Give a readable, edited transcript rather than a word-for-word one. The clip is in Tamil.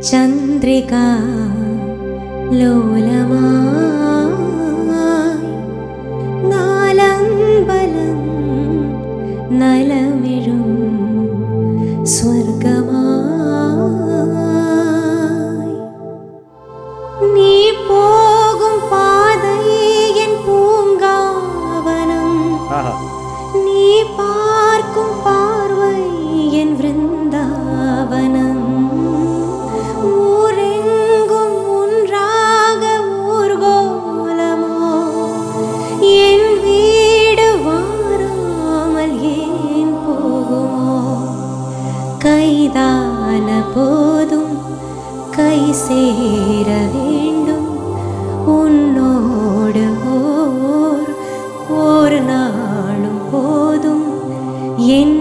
ചന്ദ്രികാ ലോലമായി നാലമ്പലം നലമിഴും സ്വർഗമായി നീ പോകും പാதை എൻ പൂങ്കാവനം നീ பார்க்கும் பார்வை என் விருந்தாவனம் ஊரெங்கும் ஒன்றாக ஊர்கோலமோ என் வீடு வாராமல் ஏன் போகுமோ கைதான போதும் கை சேர வேண்டும் உன்னோடு ஓர் நாளும் போதும் என்